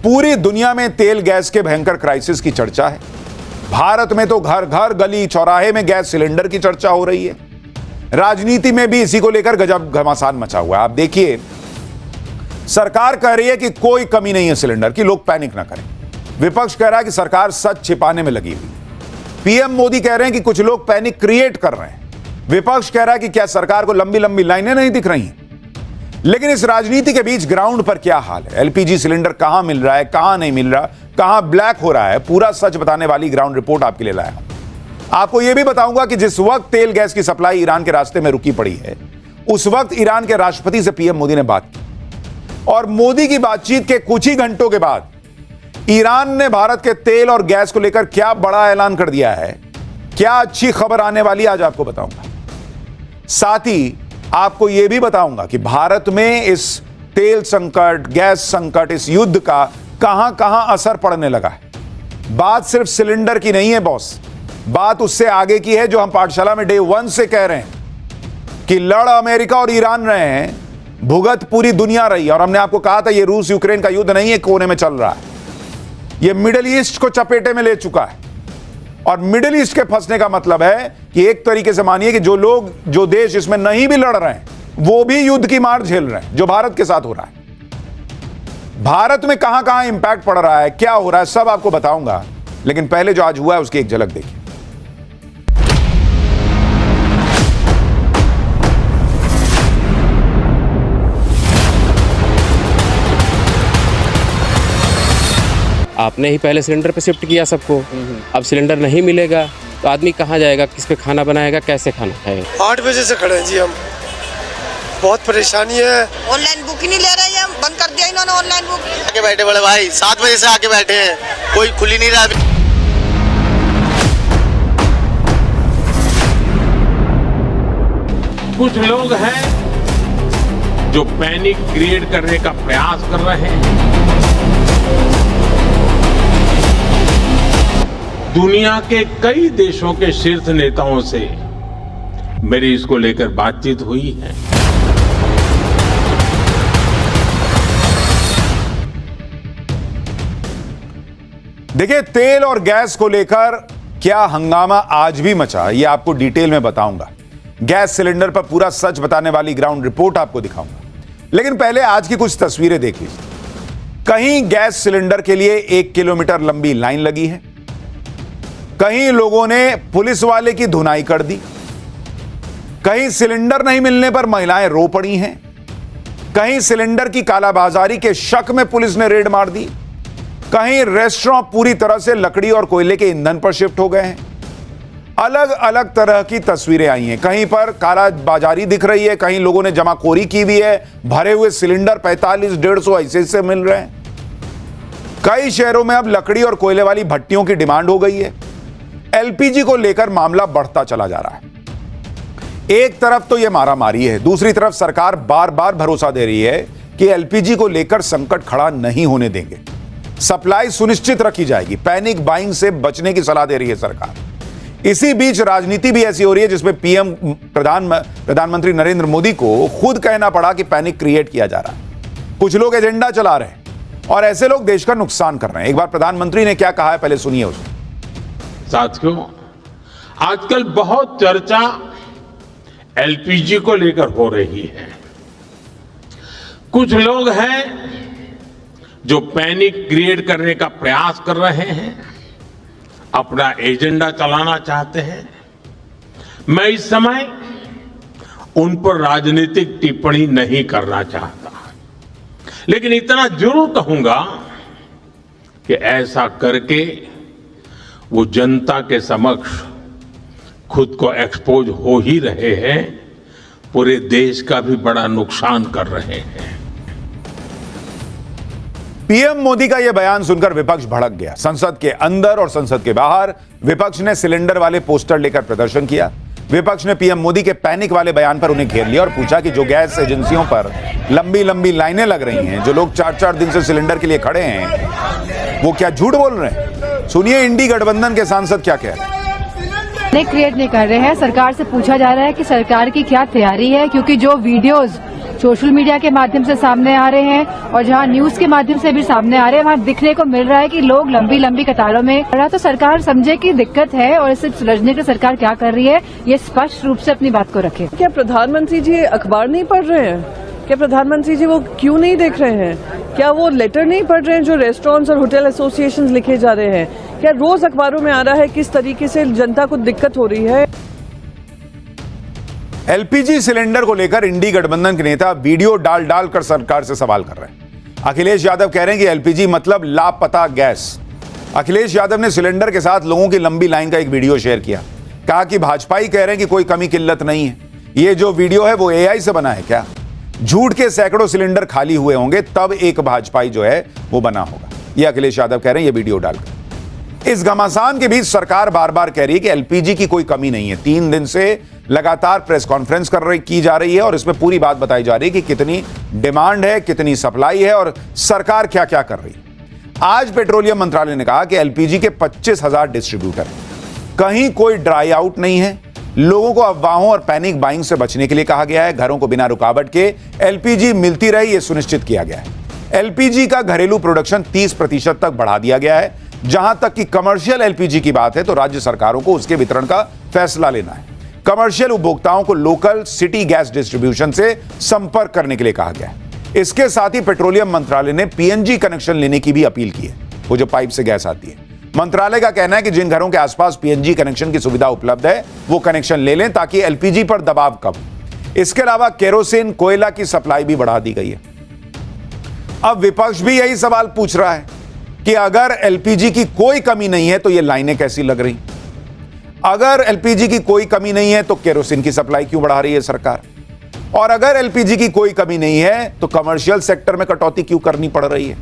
पूरी दुनिया में तेल गैस के भयंकर क्राइसिस की चर्चा है। भारत में तो घर घर गली चौराहे में गैस सिलेंडर की चर्चा हो रही है। राजनीति में भी इसी को लेकर गजब घमासान मचा हुआ है। आप देखिए, सरकार कह रही है कि कोई कमी नहीं है सिलेंडर की, लोग पैनिक ना करें। विपक्ष कह रहा है कि सरकार सच छिपाने में लगी हुई। पीएम मोदी कह रहे हैं कि कुछ लोग पैनिक क्रिएट कर रहे हैं। विपक्ष कह रहा है कि क्या सरकार को लंबी लंबी लाइनें नहीं दिख रही हैं? लेकिन इस राजनीति के बीच ग्राउंड पर क्या हाल है? एलपीजी सिलेंडर कहां मिल रहा है, कहां नहीं मिल रहा, कहां ब्लैक हो रहा है, पूरा सच बताने वाली ग्राउंड रिपोर्ट आपके लिए लाया हूं। आपको यह भी बताऊंगा कि जिस वक्त तेल गैस की सप्लाई ईरान के रास्ते में रुकी पड़ी है, उस वक्त ईरान के राष्ट्रपति से पीएम मोदी ने बात की और मोदी की बातचीत के कुछ ही घंटों के बाद ईरान ने भारत के तेल और गैस को लेकर क्या बड़ा ऐलान कर दिया है, क्या अच्छी खबर आने वाली, आज आपको बताऊंगा। साथ ही आपको यह भी बताऊंगा कि भारत में इस तेल संकट, गैस संकट, इस युद्ध का कहां कहां असर पड़ने लगा है। बात सिर्फ सिलेंडर की नहीं है बॉस, बात उससे आगे की है जो हम पाठशाला में डे 1 से कह रहे हैं कि लड़ अमेरिका और ईरान रहे हैं, भुगत पूरी दुनिया रही है। और हमने आपको कहा था यह रूस यूक्रेन का युद्ध नहीं है, कोने में चल रहा है, यह मिडिल ईस्ट को चपेटे में ले चुका है। और मिडिल ईस्ट के फंसने का मतलब है कि एक तरीके से मानिए कि जो लोग, जो देश इसमें नहीं भी लड़ रहे हैं, वो भी युद्ध की मार झेल रहे हैं जो भारत के साथ हो रहा है। भारत में कहां कहां इंपैक्ट पड़ रहा है, क्या हो रहा है, सब आपको बताऊंगा। लेकिन पहले जो आज हुआ है उसकी एक झलक देखिए। आपने ही पहले सिलेंडर पे शिफ्ट किया सबको, अब सिलेंडर नहीं मिलेगा तो आदमी कहाँ जाएगा, किस पे खाना बनाएगा, कैसे खाना खाएगा। 8 बजे से खड़े हैं जी, हम बहुत परेशानी है। ऑनलाइन बुक ही नहीं ले रहे हैं, हम बंद कर दिया इन्होंने ऑनलाइन बुक। आके बैठे बड़े भाई, 7 बजे से आके बैठे हैं, कोई खुल ही नहीं रहा अभी। कुछ लोग हैं जो पैनिक क्रिएट करने का प्रयास कर रहे हैं। दुनिया के कई देशों के शीर्ष नेताओं से मेरी इसको लेकर बातचीत हुई है। देखिए, तेल और गैस को लेकर क्या हंगामा आज भी मचा, यह आपको डिटेल में बताऊंगा। गैस सिलेंडर पर पूरा सच बताने वाली ग्राउंड रिपोर्ट आपको दिखाऊंगा। लेकिन पहले आज की कुछ तस्वीरें देख लीजिए। कहीं गैस सिलेंडर के लिए 1 किलोमीटर लंबी लाइन लगी है, कहीं लोगों ने पुलिस वाले की धुनाई कर दी, कहीं सिलेंडर नहीं मिलने पर महिलाएं रो पड़ी हैं, कहीं सिलेंडर की कालाबाजारी के शक में पुलिस ने रेड मार दी, कहीं रेस्टोरेंट पूरी तरह से लकड़ी और कोयले के ईंधन पर शिफ्ट हो गए हैं। अलग अलग तरह की तस्वीरें आई हैं। कहीं पर कालाबाजारी दिख रही है, कहीं लोगों ने जमाखोरी की भी है, भरे हुए सिलेंडर 45-150 ऐसे मिल रहे हैं। कई शहरों में अब लकड़ी और कोयले वाली भट्टियों की डिमांड हो गई है। एलपीजी को लेकर मामला बढ़ता चला जा रहा है। एक तरफ तो यह मारामारी है, दूसरी तरफ सरकार बार बार भरोसा दे रही है कि एलपीजी को लेकर संकट खड़ा नहीं होने देंगे, सप्लाई सुनिश्चित रखी जाएगी, पैनिक बाइंग से बचने की सलाह दे रही है सरकार। इसी बीच राजनीति भी ऐसी हो रही है जिसमें पीएम प्रधानमंत्री नरेंद्र मोदी को खुद कहना पड़ा कि पैनिक क्रिएट किया जा रहा है। कुछ लोग एजेंडा चला रहे हैं और ऐसे लोग देश का नुकसान कर रहे हैं। एक बार प्रधानमंत्री ने क्या कहा है, पहले सुनिए उसे। साथियों, आजकल बहुत चर्चा एलपीजी को लेकर हो रही है। कुछ लोग हैं जो पैनिक क्रिएट करने का प्रयास कर रहे हैं, अपना एजेंडा चलाना चाहते हैं। मैं इस समय उन पर राजनीतिक टिप्पणी नहीं करना चाहता, लेकिन इतना जरूर कहूंगा कि ऐसा करके वो जनता के समक्ष खुद को एक्सपोज हो ही रहे हैं, पूरे देश का भी बड़ा नुकसान कर रहे हैं। पीएम मोदी का यह बयान सुनकर विपक्ष भड़क गया। संसद के अंदर और संसद के बाहर विपक्ष ने सिलेंडर वाले पोस्टर लेकर प्रदर्शन किया। विपक्ष ने पीएम मोदी के पैनिक वाले बयान पर उन्हें घेर लिया और पूछा कि जो गैस एजेंसियों पर लंबी लंबी लाइनें लग रही हैं, जो लोग 4-4 दिन से सिलेंडर के लिए खड़े हैं, वो क्या झूठ बोल रहे हैं? सुनिए इंडी गठबंधन के सांसद क्या कह रहे हैं। नहीं क्रिएट नहीं कर रहे हैं। सरकार से पूछा जा रहा है कि सरकार की क्या तैयारी है, क्योंकि जो वीडियोस सोशल मीडिया के माध्यम से सामने आ रहे हैं और जहां न्यूज के माध्यम से भी सामने आ रहे हैं, वहां दिखने को मिल रहा है कि लोग लंबी लंबी कतारों में खड़ा। तो सरकार समझे कि दिक्कत है और इसे सुलझने के सरकार क्या कर रही है, ये स्पष्ट रूप से अपनी बात को रखे। क्या प्रधानमंत्री जी अखबार नहीं पढ़ रहे हैं? क्या प्रधानमंत्री जी वो क्यों नहीं देख रहे हैं? क्या वो लेटर नहीं पढ़ रहे हैं जो रेस्टोरेंट्स और होटल एसोसिएशंस लिखे जा रहे हैं? क्या रोज अखबारों में आ रहा है किस तरीके से जनता को दिक्कत हो रही है? एलपीजी सिलेंडर को लेकर इंडी गठबंधन के नेता वीडियो डाल कर सरकार से सवाल कर रहे हैं। अखिलेश यादव कह रहे हैं कि एलपीजी मतलब लापता गैस। अखिलेश यादव ने सिलेंडर के साथ लोगों की लंबी लाइन का एक वीडियो शेयर किया। कहा कि भाजपाई कह रहे हैं कि कोई कमी किल्लत नहीं है। ये जो वीडियो है वो एआई से बना है क्या? झूठ के सैकड़ों सिलेंडर खाली हुए होंगे तब एक भाजपाई जो है वो बना होगा। ये अखिलेश यादव कह रहे हैं ये वीडियो डालकर। इस घमासान के बीच सरकार बार बार कह रही है कि एलपीजी की कोई कमी नहीं है। 3 दिन से लगातार प्रेस कॉन्फ्रेंस की जा रही है और इसमें पूरी बात बताई जा रही है कि कितनी डिमांड है, कितनी सप्लाई है और सरकार क्या क्या कर रही है। आज पेट्रोलियम मंत्रालय ने कहा कि एलपीजी के 25,000 डिस्ट्रीब्यूटर, कहीं कोई ड्राई आउट नहीं है। लोगों को अफवाहों और पैनिक बाइंग से बचने के लिए कहा गया है। घरों को बिना रुकावट के एलपीजी मिलती रहे, यह सुनिश्चित किया गया है। एलपीजी का घरेलू प्रोडक्शन 30% तक बढ़ा दिया गया है। जहां तक कि कमर्शियल एलपीजी की बात है तो राज्य सरकारों को उसके वितरण का फैसला लेना है। कमर्शियल उपभोक्ताओं को लोकल सिटी गैस डिस्ट्रीब्यूशन से संपर्क करने के लिए कहा गया है। इसके साथ ही पेट्रोलियम मंत्रालय ने पीएनजी कनेक्शन लेने की भी अपील की है, वो जो पाइप से गैस आती है। मंत्रालय का कहना है कि जिन घरों के आसपास पीएनजी कनेक्शन की सुविधा उपलब्ध है वो कनेक्शन ले लें ताकि एलपीजी पर दबाव कम। इसके अलावा केरोसिन, कोयला की सप्लाई भी बढ़ा दी गई है। अब विपक्ष भी यही सवाल पूछ रहा है कि अगर एलपीजी की कोई कमी नहीं है तो ये लाइनें कैसी लग रही? अगर एलपीजी की कोई कमी नहीं है तो केरोसिन की सप्लाई क्यों बढ़ा रही है सरकार? और अगर एलपीजी की कोई कमी नहीं है तो कमर्शियल सेक्टर में कटौती क्यों करनी पड़ रही है?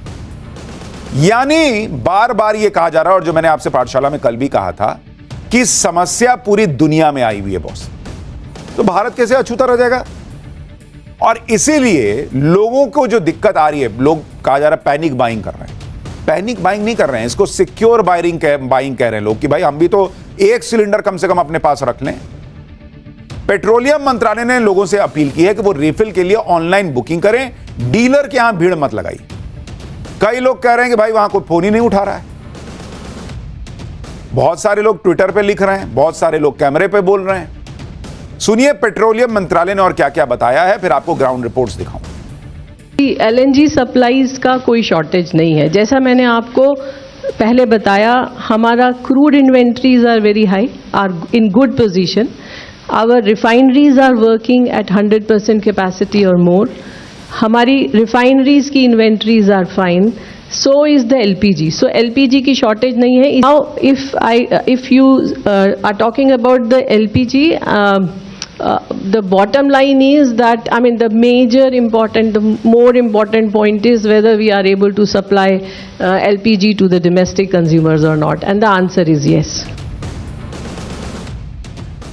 यानी बार बार यह कहा जा रहा है, और जो मैंने आपसे पाठशाला में कल भी कहा था कि समस्या पूरी दुनिया में आई हुई है बॉस, तो भारत कैसे अछूता रह जाएगा? और इसीलिए लोगों को जो दिक्कत आ रही है, लोग कहा जा रहा है पैनिक बाइंग कर रहे हैं। पैनिक बाइंग नहीं कर रहे हैं, इसको सिक्योर बाइंग कह रहे हैं लोग कि भाई हम भी तो एक सिलेंडर कम से कम अपने पास रख लें। पेट्रोलियम मंत्रालय ने लोगों से अपील की है कि वो रिफिल के लिए ऑनलाइन बुकिंग करें, डीलर के यहां भीड़ मत लगाई। कई लोग कह रहे हैं कि भाई वहां कोई फोन ही नहीं उठा रहा है। बहुत सारे लोग ट्विटर पे लिख रहे हैं, बहुत सारे लोग कैमरे पे बोल रहे हैं। सुनिए पेट्रोलियम मंत्रालय ने और क्या क्या बताया है, फिर आपको ग्राउंड रिपोर्ट्स दिखाऊं। एलएनजी सप्लाईज का कोई शॉर्टेज नहीं है। जैसा मैंने आपको पहले बताया, हमारा crude inventories are very high, are in good position. Our refineries are working at 100% capacity और मोर। हमारी रिफाइनरीज की inventories are fine, so is the LPG. So LPG की शॉर्टेज नहीं है। Now if you are talking about the LPG, the bottom line is that, I mean, the more important point is whether we are able to supply LPG to the domestic consumers or not, and the answer is yes.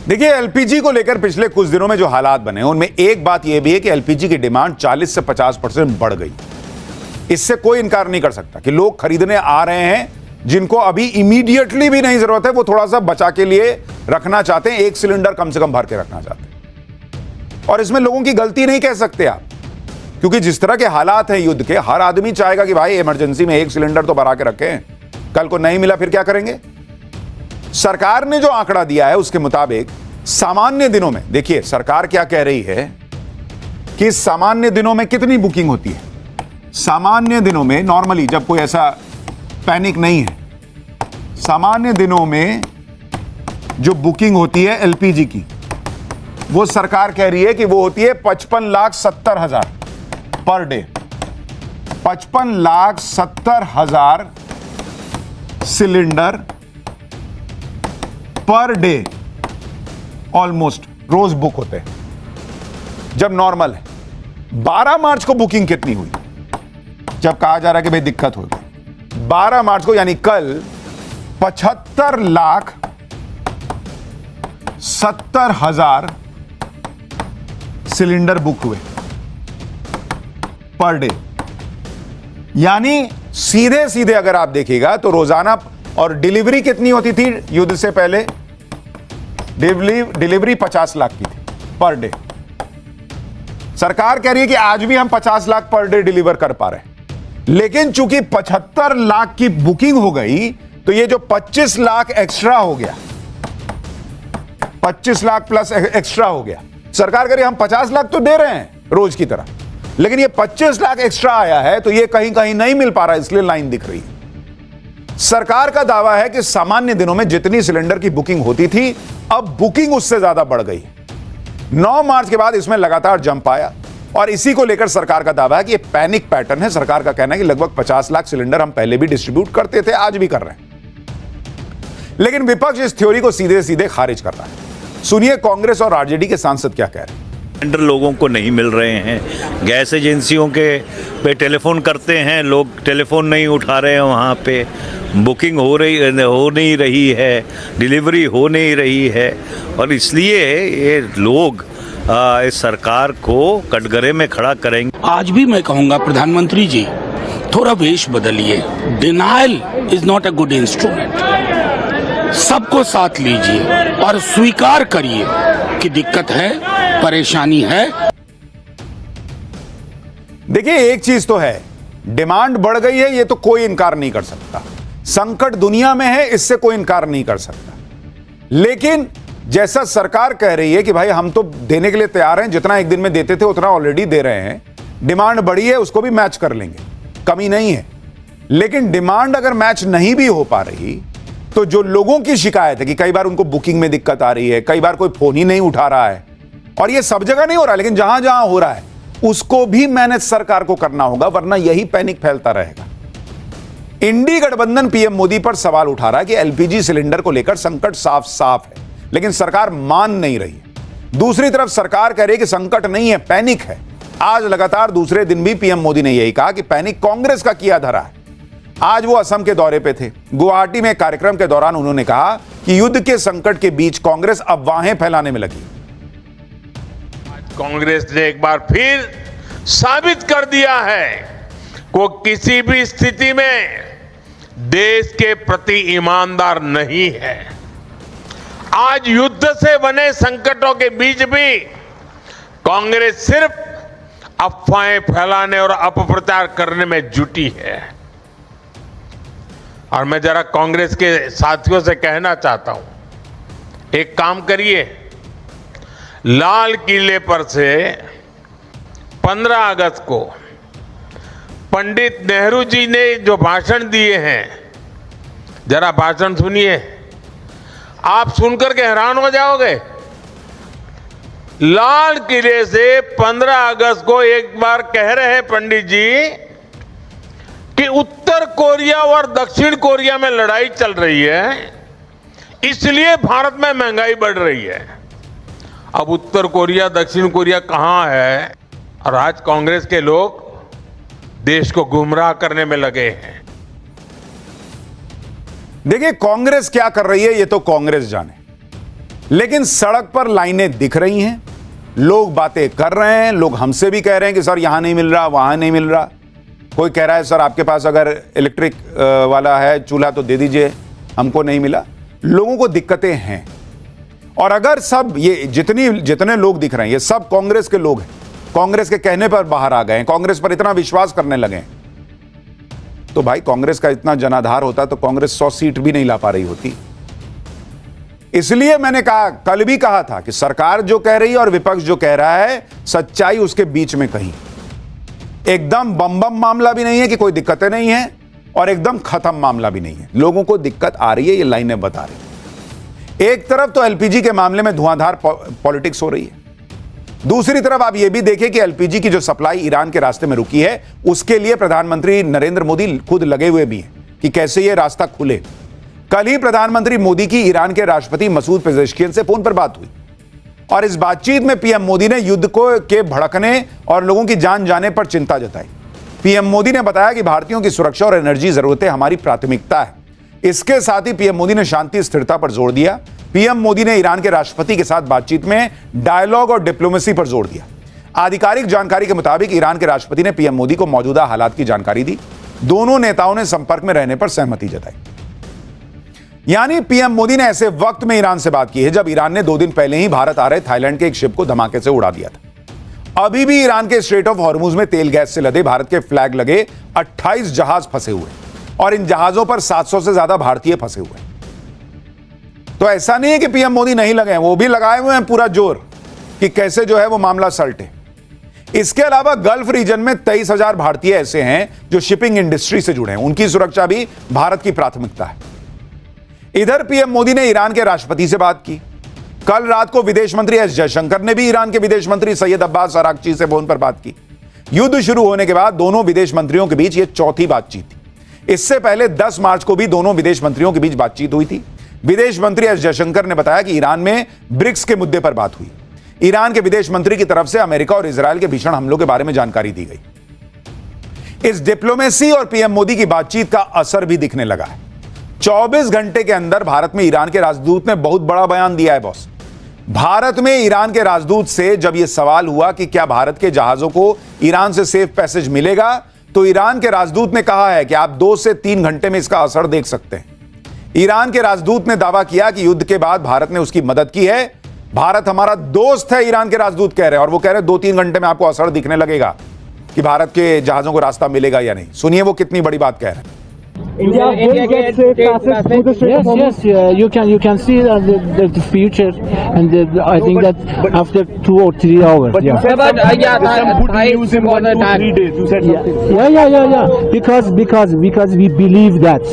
देखिए, LPG को लेकर पिछले कुछ दिनों में जो हालात बने उनमें एक बात यह भी है कि एलपीजी की डिमांड 40 से 50% बढ़ गई। इससे कोई इनकार नहीं कर सकता कि लोग खरीदने आ रहे हैं, जिनको अभी इमीडिएटली भी नहीं जरूरत है, वो थोड़ा सा बचा के लिए रखना चाहते हैं, एक सिलेंडर कम से कम भर के रखना चाहते हैं। और इसमें लोगों की गलती नहीं कह सकते आप, क्योंकि जिस तरह के हालात हैं युद्ध के, हर आदमी चाहेगा कि भाई इमरजेंसी में एक सिलेंडर तो भरा के रखें, कल को नहीं मिला फिर क्या करेंगे? सरकार ने जो आंकड़ा दिया है उसके मुताबिक सामान्य दिनों में, देखिए सरकार क्या कह रही है कि सामान्य दिनों में कितनी बुकिंग होती है। सामान्य दिनों में नॉर्मली, जब कोई ऐसा पैनिक नहीं है, सामान्य दिनों में जो बुकिंग होती है एलपीजी की, वो सरकार कह रही है कि वो होती है 55,70,000 per day. 55,70,000 cylinder per day almost रोज बुक होते हैं जब नॉर्मल है। 12 मार्च को बुकिंग कितनी हुई, जब कहा जा रहा है कि भाई दिक्कत होगी? 12 मार्च को यानी कल 75,70,000 सिलेंडर बुक हुए पर डे। यानी सीधे सीधे अगर आप देखिएगा तो रोजाना, और डिलीवरी कितनी होती थी युद्ध से पहले? डिलीवरी 50 लाख की थी पर डे। सरकार कह रही है कि आज भी हम 50 लाख पर डे डिलीवर कर पा रहे हैं, लेकिन चूंकि 75 लाख की बुकिंग हो गई तो ये जो 25 लाख एक्स्ट्रा हो गया, 25 लाख प्लस एक्स्ट्रा हो गया। सरकार कह रही है हम 50 लाख तो दे रहे हैं रोज की तरह, लेकिन ये 25 लाख एक्स्ट्रा आया है तो ये कहीं कहीं नहीं मिल पा रहा, इसलिए लाइन दिख रही है। सरकार का दावा है कि सामान्य दिनों में जितनी सिलेंडर की बुकिंग होती थी, अब बुकिंग उससे ज्यादा बढ़ गई। 9 मार्च के बाद इसमें लगातार जंप आया और इसी को लेकर सरकार का दावा है कि ये पैनिक पैटर्न है। सरकार का कहना है कि लगभग 50 लाख सिलेंडर हम पहले भी डिस्ट्रीब्यूट करते थे, आज भी कर रहे हैं। लेकिन विपक्ष इस थ्योरी को सीधे सीधे खारिज कर रहा है। सुनिए कांग्रेस और आरजेडी के सांसद क्या कह रहे हैं। सिलेंडर लोगों को नहीं मिल रहे हैं, गैस एजेंसियों के पे टेलीफोन करते हैं, लोग टेलीफोन नहीं उठा रहे हैं, वहाँ पे बुकिंग हो नहीं रही है, डिलीवरी हो नहीं रही है, और इसलिए ये लोग इस सरकार को कटघरे में खड़ा करेंगे। आज भी मैं कहूँगा प्रधानमंत्री जी थोड़ा वेश बदलिए। Denial is not a good instrument. सबको साथ लीजिए और स्वीकार करिए कि दिक्कत है, परेशानी है। देखिए एक चीज तो है, डिमांड बढ़ गई है, ये तो कोई इनकार नहीं कर सकता। संकट दुनिया में है, इससे कोई इनकार नहीं कर सकता। लेकिन जैसा सरकार कह रही है कि भाई हम तो देने के लिए तैयार हैं, जितना एक दिन में देते थे उतना ऑलरेडी दे रहे हैं, डिमांड बढ़ी है उसको भी मैच कर लेंगे, कमी नहीं है। लेकिन डिमांड अगर मैच नहीं भी हो पा रही तो जो लोगों की शिकायत है कि कई बार उनको बुकिंग में दिक्कत आ रही है, कई बार कोई फोन ही नहीं उठा रहा है, और ये सब जगह नहीं हो रहा है, लेकिन जहां जहां हो रहा है उसको भी मैनेज सरकार को करना होगा, वरना यही पैनिक फैलता रहेगा। इंडी गठबंधन पीएम मोदी पर सवाल उठा रहा है कि एलपीजी सिलेंडर को लेकर संकट साफ साफ है, लेकिन सरकार मान नहीं रही है। दूसरी तरफ सरकार कह रही है कि संकट नहीं है, पैनिक है। आज लगातार दूसरे दिन भी पीएम मोदी ने यही कहा कि पैनिक कांग्रेस का किया धरा है। आज वो असम के दौरे पे थे। गुवाहाटी में एक कार्यक्रम के दौरान उन्होंने कहा कि युद्ध के संकट के बीच कांग्रेस अफवाहें फैलाने में लगी। कांग्रेस ने एक बार फिर साबित कर दिया है वो किसी भी स्थिति में देश के प्रति ईमानदार नहीं है। आज युद्ध से बने संकटों के बीच भी कांग्रेस सिर्फ अफवाहें फैलाने और अपप्रचार करने में जुटी है। और मैं जरा कांग्रेस के साथियों से कहना चाहता हूं, एक काम करिए, लाल किले पर से 15 अगस्त को पंडित नेहरू जी ने जो भाषण दिए हैं, जरा भाषण सुनिए, आप सुनकर के हैरान हो जाओगे। लाल किले से 15 अगस्त को एक बार कह रहे हैं पंडित जी कि उत्तर कोरिया और दक्षिण कोरिया में लड़ाई चल रही है, इसलिए भारत में महंगाई बढ़ रही है। अब उत्तर कोरिया दक्षिण कोरिया कहां है, और आज कांग्रेस के लोग देश को गुमराह करने में लगे हैं। देखिए कांग्रेस क्या कर रही है ये तो कांग्रेस जाने, लेकिन सड़क पर लाइनें दिख रही हैं, लोग बातें कर रहे हैं, लोग हमसे भी कह रहे हैं कि सर यहां नहीं मिल रहा, वहां नहीं मिल रहा। कोई कह रहा है सर आपके पास अगर इलेक्ट्रिक वाला है चूल्हा तो दे दीजिए, हमको नहीं मिला। लोगों को दिक्कतें हैं, और अगर सब ये जितने लोग दिख रहे हैं ये सब कांग्रेस के लोग हैं, कांग्रेस के कहने पर बाहर आ गए हैं, कांग्रेस पर इतना विश्वास करने लगे हैं, तो भाई कांग्रेस का इतना जनाधार होता तो कांग्रेस 100 सीट भी नहीं ला पा रही होती। इसलिए मैंने कहा, कल भी कहा था कि सरकार जो कह रही है और विपक्ष जो कह रहा है, सच्चाई उसके बीच में कहीं। एकदम बम मामला भी नहीं है कि कोई दिक्कतें नहीं है, और एकदम खत्म मामला भी नहीं है। लोगों को दिक्कत आ रही है, ये लाइनें बता रही है। एक तरफ तो एलपीजी के मामले में धुआंधार पॉलिटिक्स हो रही है, दूसरी तरफ आप ये भी देखें कि एलपीजी की जो सप्लाई ईरान के रास्ते में रुकी है, उसके लिए प्रधानमंत्री नरेंद्र मोदी खुद लगे हुए भी हैं कि कैसे ये रास्ता खुले। कल ही प्रधानमंत्री मोदी की ईरान के राष्ट्रपति मसूद पेजेश्कियन से फोन पर बात हुई, और इस बातचीत में पीएम मोदी ने युद्ध के भड़कने और लोगों की जान जाने पर चिंता जताई। पीएम मोदी ने बताया कि भारतीयों की सुरक्षा और एनर्जी जरूरतें हमारी प्राथमिकता है। इसके साथ ही पीएम मोदी ने शांति स्थिरता पर जोर दिया। पीएम मोदी ने ईरान के राष्ट्रपति के साथ बातचीत में डायलॉग और डिप्लोमेसी पर जोर दिया। आधिकारिक जानकारी के मुताबिक ईरान के राष्ट्रपति ने पीएम मोदी को मौजूदा हालात की जानकारी दी। दोनों नेताओं ने संपर्क में रहने पर सहमति जताई। यानी पीएम मोदी ने ऐसे वक्त में ईरान से बात की है जब ईरान ने 2 दिन पहले ही भारत आ रहे थाईलैंड के एक शिप को धमाके से उड़ा दिया था। अभी भी ईरान के स्ट्रेट ऑफ हॉर्मुज में तेल गैस से लदे भारत के फ्लैग लगे 28 जहाज फंसे हुए और इन जहाजों पर 700 से ज्यादा भारतीय फंसे हुए। तो ऐसा नहीं है कि पीएम मोदी नहीं लगे हैं, वो भी लगाए हुए हैं पूरा जोर कि कैसे जो है वो मामला सलटे। इसके अलावा गल्फ रीजन में 23,000 भारतीय ऐसे हैं जो शिपिंग इंडस्ट्री से जुड़े हैं, उनकी सुरक्षा भी भारत की प्राथमिकता है। इधर पीएम मोदी ने ईरान के राष्ट्रपति से बात की। कल रात को विदेश मंत्री एस जयशंकर ने भी ईरान के विदेश मंत्री सैयद अब्बास अरागची से फोन पर बात की। युद्ध शुरू होने के बाद दोनों विदेश मंत्रियों के बीच यह चौथी बातचीत थी। इससे पहले 10 मार्च को भी दोनों विदेश मंत्रियों के बीच बातचीत हुई थी। विदेश मंत्री एस जयशंकर ने बताया कि ईरान में ब्रिक्स के मुद्दे पर बात हुई। ईरान के विदेश मंत्री की तरफ से अमेरिका और इजरायल के भीषण हमलों के बारे में जानकारी दी गई। इस डिप्लोमेसी और पीएम मोदी की बातचीत का असर भी दिखने लगा है। 24 घंटे के अंदर भारत में ईरान के राजदूत ने बहुत बड़ा बयान दिया है बॉस। भारत में ईरान के राजदूत से जब यह सवाल हुआ कि क्या भारत के जहाजों को ईरान से सेफ पैसेज मिलेगा, तो ईरान के राजदूत ने कहा है कि आप 2 से 3 घंटे में इसका असर देख सकते हैं। ईरान के राजदूत ने दावा किया कि युद्ध के बाद भारत ने उसकी मदद की है। भारत हमारा दोस्त है, ईरान के राजदूत कह रहे हैं, और वो कह रहे हैं 2-3 घंटे में आपको असर दिखने लगेगा कि भारत के जहाजों को रास्ता मिलेगा या नहीं। सुनिए वो कितनी बड़ी बात कह रहे हैं। India will get safe passage through the Strait of Hormuz. Yes, you can see the future, and I think that after 2 or 3 hours. But you said some good news in 1 to 3 days. You said something. Yeah. Because we believe that.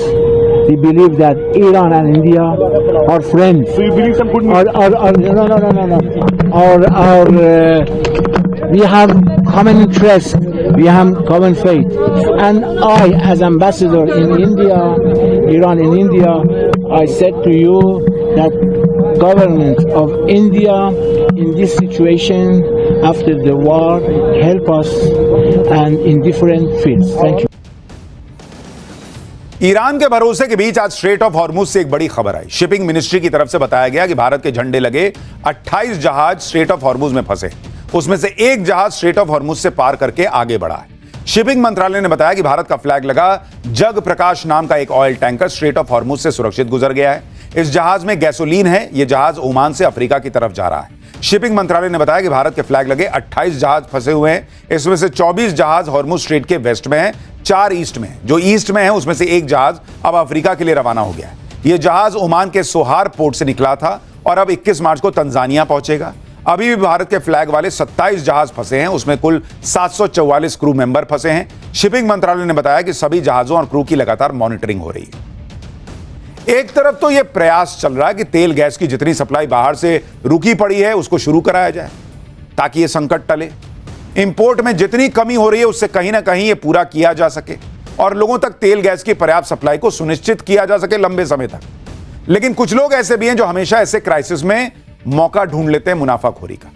We believe that Iran and India are friends. So you believe some good news? No. We have common interest. We have common faith. And I, as ambassador in India, Iran in India, I said to you that government of India in this situation after the war help us and in different fields. Thank you. Iran के भरोसे के बीच आज straight of Hormuz से एक बड़ी खबर आई। Shipping ministry की तरफ से बताया गया कि भारत के झंडे लगे 28 जहाज स्ट्रेट ऑफ हॉर्मुज में फंसे, उसमें से एक जहाज स्ट्रेट ऑफ हॉर्मुज से पार करके आगे बढ़ा है। शिपिंग मंत्रालय ने बताया कि भारत का फ्लैग लगा जग प्रकाश नाम का एक oil tanker straight of Hormuz से सुरक्षित गुजर गया है। इस जहाज में गैसोलीन है। यह जहाज ओमान से अफ्रीका की तरफ जा रहा है। शिपिंग मंत्रालय ने बताया कि भारत के फ्लैग लगे 28 जहाज फंसे हुए हैं। इसमें से 24 जहाज हॉर्मुज स्ट्रेट के वेस्ट में है, 4 ईस्ट में। जो ईस्ट में है उसमें से एक जहाज अब अफ्रीका के लिए रवाना हो गया है। यह जहाज ओमान के सोहार पोर्ट से निकला था और अब 21 मार्च को तंजानिया पहुंचेगा। अभी भी भारत के फ्लैग वाले 27 जहाज फंसे हैं, उसमें कुल 744 क्रू मेंबर फंसे हैं। शिपिंग मंत्रालय ने बताया कि सभी जहाजों और क्रू की लगातार मॉनिटरिंग हो रही है। एक तरफ तो यह प्रयास चल रहा है कि तेल गैस की जितनी सप्लाई बाहर से रुकी पड़ी है उसको शुरू कराया जाए ताकि यह संकट टले। इंपोर्ट में जितनी कमी हो रही है उससे कहीं ना कहीं यह पूरा किया जा सके और लोगों तक तेल गैस की पर्याप्त सप्लाई को सुनिश्चित किया जा सके लंबे समय तक। लेकिन कुछ लोग ऐसे भी हैं जो हमेशा ऐसे क्राइसिस में मौका ढूंढ लेते हैं मुनाफाखोरी का।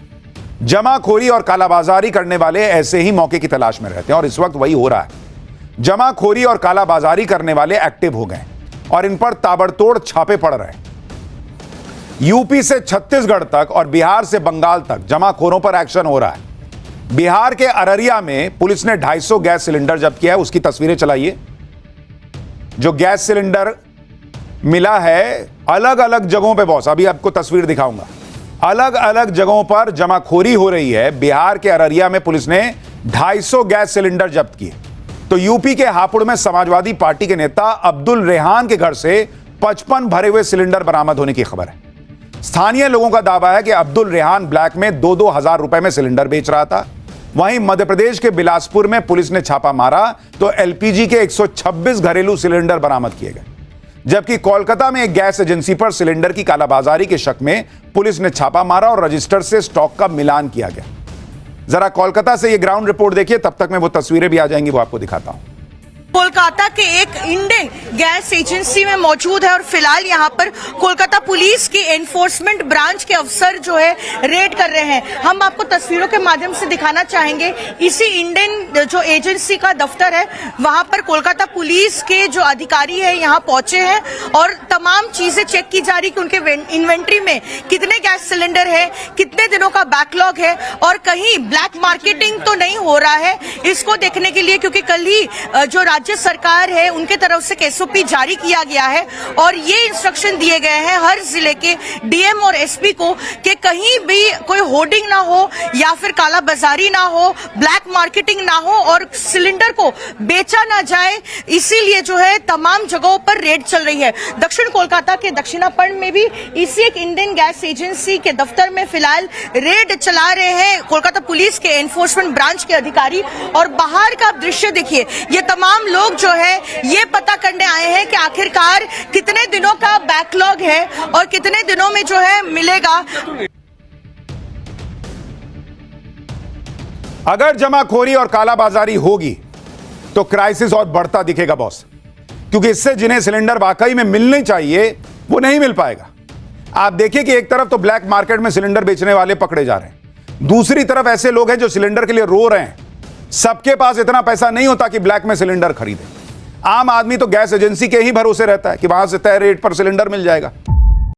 जमाखोरी और कालाबाजारी करने वाले ऐसे ही मौके की तलाश में रहते हैं और इस वक्त वही हो रहा है। जमाखोरी और कालाबाजारी करने वाले एक्टिव हो गए और इन पर ताबड़तोड़ छापे पड़ रहे हैं। यूपी से छत्तीसगढ़ तक और बिहार से बंगाल तक जमाखोरों पर एक्शन हो रहा है। बिहार के अररिया में पुलिस ने 250 गैस सिलेंडर जब्त किया है। उसकी तस्वीरें चलाइए। जो गैस सिलेंडर मिला है अलग अलग जगहों पे बॉस, अभी आपको तस्वीर दिखाऊंगा। अलग अलग जगहों पर जमाखोरी हो रही है। बिहार के अररिया में पुलिस ने 250 गैस सिलेंडर जब्त किए। तो यूपी के हापुड़ में समाजवादी पार्टी के नेता अब्दुल रेहान के घर से 55 भरे हुए सिलेंडर बरामद होने की खबर है। स्थानीय लोगों का दावा है कि अब्दुल रेहान ब्लैक में 2-2 हजार रुपए में सिलेंडर बेच रहा था। वहीं मध्य प्रदेश के बिलासपुर में पुलिस ने छापा मारा तो एलपीजी के 126 घरेलू सिलेंडर बरामद किए गए। जबकि कोलकाता में एक गैस एजेंसी पर सिलेंडर की कालाबाजारी के शक में पुलिस ने छापा मारा और रजिस्टर से स्टॉक का मिलान किया गया। जरा कोलकाता से ये ग्राउंड रिपोर्ट देखिए, तब तक मैं वो तस्वीरें भी आ जाएंगी, वो आपको दिखाता हूं। कोलकाता के एक इंडियन गैस एजेंसी में मौजूद है और फिलहाल यहाँ पर कोलकाता पुलिस की एनफोर्समेंट ब्रांच के अफसर जो है रेड कर रहे हैं। हम आपको तस्वीरों के माध्यम से दिखाना चाहेंगे। इसी इंडियन जो एजेंसी का दफ्तर है वहां पर कोलकाता पुलिस के जो अधिकारी है यहाँ पहुंचे हैं और तमाम चीजें चेक की जा रही कि उनके इन्वेंट्री में कितने गैस सिलेंडर है, कितने दिनों का बैकलॉग है और कहीं ब्लैक मार्केटिंग तो नहीं हो रहा है। इसको देखने के लिए क्योंकि कल ही जो राज्य सरकार है उनके तरफ से एसओपी जारी किया गया है और ये इंस्ट्रक्शन दिए गए हैं हर जिले के डीएम और एसपी को कि कहीं भी कोई होर्डिंग ना हो या फिर काला बाजारी ना हो, ब्लैक मार्केटिंग ना हो और सिलेंडर को बेचा ना जाए। इसीलिए जो है तमाम जगहों पर रेड चल रही है। दक्षिण कोलकाता के दक्षिणापर्ण में भी इसी एक इंडियन गैस एजेंसी के दफ्तर में फिलहाल रेड चला रहे हैं कोलकाता पुलिस के एनफोर्समेंट ब्रांच के अधिकारी। और बाहर का दृश्य देखिए, ये तमाम लोग जो है ये पता करने आए हैं कि आखिरकार कितने दिनों का बैकलॉग है और कितने दिनों में जो है मिलेगा। अगर जमाखोरी और कालाबाजारी होगी तो क्राइसिस और बढ़ता दिखेगा बॉस, क्योंकि इससे जिन्हें सिलेंडर वाकई में मिलने चाहिए वो नहीं मिल पाएगा। आप देखिए कि एक तरफ तो ब्लैक मार्केट में सिलेंडर बेचने वाले पकड़े जा रहे हैं, दूसरी तरफ ऐसे लोग हैं जो सिलेंडर के लिए रो रहे हैं। सबके पास इतना पैसा नहीं होता कि ब्लैक में सिलेंडर खरीदे। आम आदमी तो गैस एजेंसी के ही भरोसे रहता है कि वहां से तय रेट पर सिलेंडर मिल जाएगा।